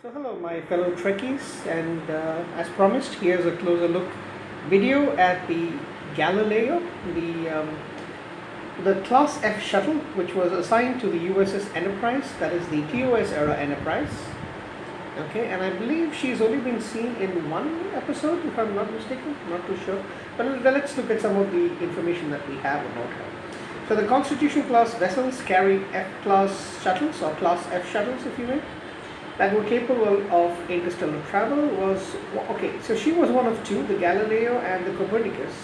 So hello my fellow Trekkies, and as promised, here's a closer look video at the Galileo, the Class F Shuttle, which was assigned to the USS Enterprise, that is the TOS era Enterprise. Okay, and I believe she's only been seen in one episode, if I'm not mistaken, not too sure. But let's look at some of the information that we have about her. So the Constitution class vessels carried F-class shuttles, or Class F shuttles if you may, that were capable of interstellar travel. So she was one of two, the Galileo and the Copernicus,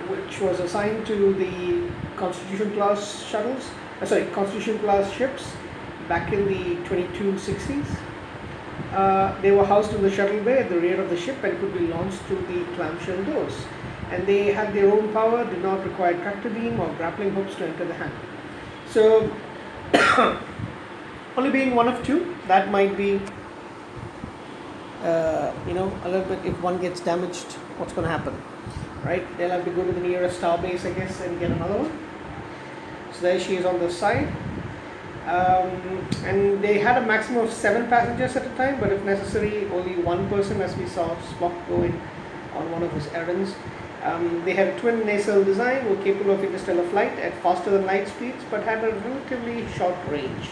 which was assigned to the Constitution class Constitution class ships back in the 2260s. They were housed in the shuttle bay at the rear of the ship and could be launched through the clamshell doors. And they had their own power, did not require tractor beam or grappling hooks to enter the hangar. So, only being one of two, that might be, a little bit, if one gets damaged, what's going to happen, right? They'll have to go to the nearest star base, I guess, and get another one. So there she is on the side. And they had a maximum of 7 passengers at a time, but if necessary, only one person, as we saw Spock go in on one of his errands. They had a twin nacelle design, were capable of interstellar flight at faster than light speeds, but had a relatively short range.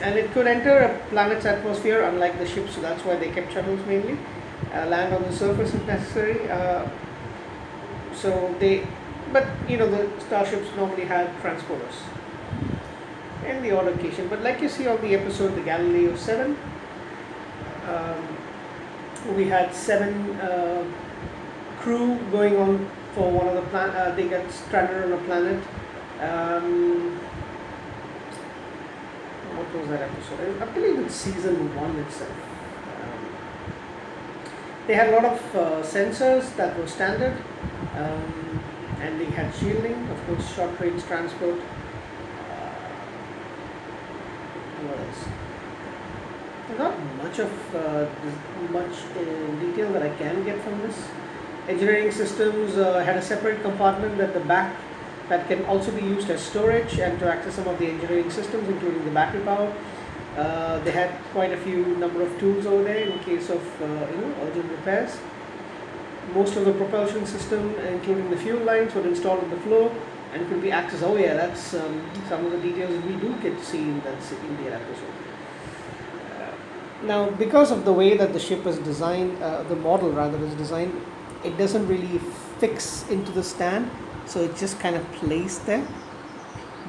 And it could enter a planet's atmosphere, unlike the ships, so that's why they kept shuttles mainly. Land on the surface if necessary. But the starships normally had transporters in the odd occasion. But like you see on the episode, the Galileo 7, we had 7 crew going on for one of the planet. They got stranded on a planet. What was that episode? I believe it's season 1 itself. They had a lot of sensors that were standard, and they had shielding, of course, short range transport. What else? Not much detail that I can get from this. Engineering systems had a separate compartment at the back that can also be used as storage and to access some of the engineering systems, including the battery power. They had quite a few number of tools over there in case of urgent repairs. Most of the propulsion system, including the fuel lines, were installed on the floor and could be accessed. Oh yeah, that's some of the details we do get to see in that episode. Now, because of the way that the ship is designed, the model rather is designed, it doesn't really fix into the stand, so it just kind of plays there.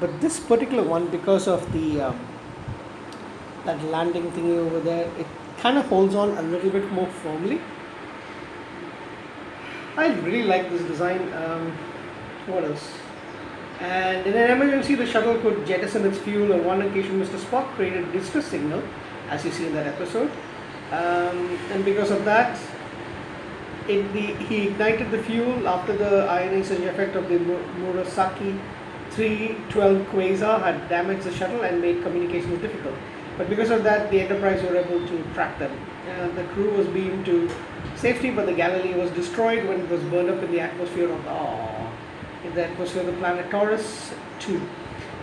But this particular one, because of the that landing thingy over there, it kind of holds on a little bit more firmly. I really like this design. What else? And in an emergency, the shuttle could jettison its fuel. On one occasion, Mr. Spock created a distress signal, as you see in that episode. And because of that, he ignited the fuel after the ionization effect of the Murasaki 312 quasar had damaged the shuttle and made communications difficult. But because of that, the Enterprise were able to track them. The crew was beamed to safety, but the Galileo was destroyed when it was burned up in the atmosphere of the planet Taurus 2.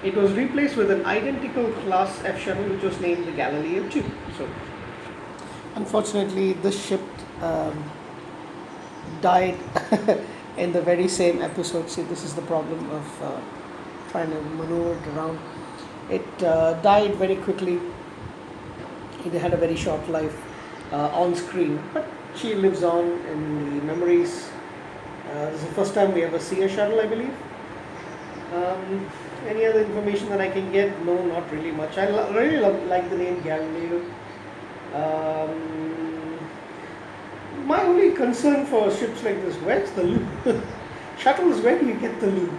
It was replaced with an identical Class F shuttle, which was named the Galileo 2. So, unfortunately, this ship died in the very same episode. See, this is the problem of trying to maneuver it around. It died very quickly. It had a very short life on screen, but she lives on in the memories. This is the first time we ever see a shuttle, I believe. Any other information that I can get? No, not really much. I really like the name Galileo. My only concern for ships like this, where's the loo? Shuttles, where do you get the loo?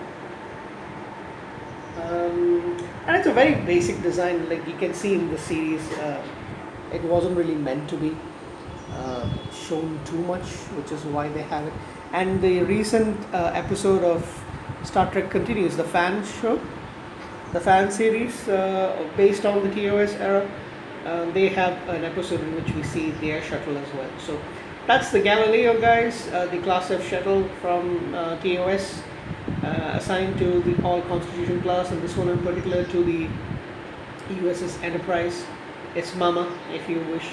And it's a very basic design, like you can see in the series. It wasn't really meant to be shown too much, which is why they have it. And the recent episode of Star Trek Continues, the fan show, the fan series based on the TOS era, they have an episode in which we see their shuttle as well. So that's the Galileo, guys, the Class F shuttle from TOS, assigned to the all Constitution class, and this one in particular to the USS Enterprise. It's Mama, if you wish.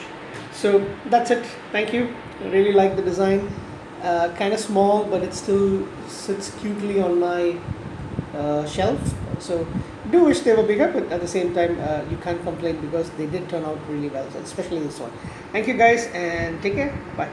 So that's it. Thank you. I really like the design. Kind of small, but it still sits cutely on my shelf. So do wish they were bigger, but at the same time, you can't complain because they did turn out really well, especially this one. Thank you guys, and take care. Bye.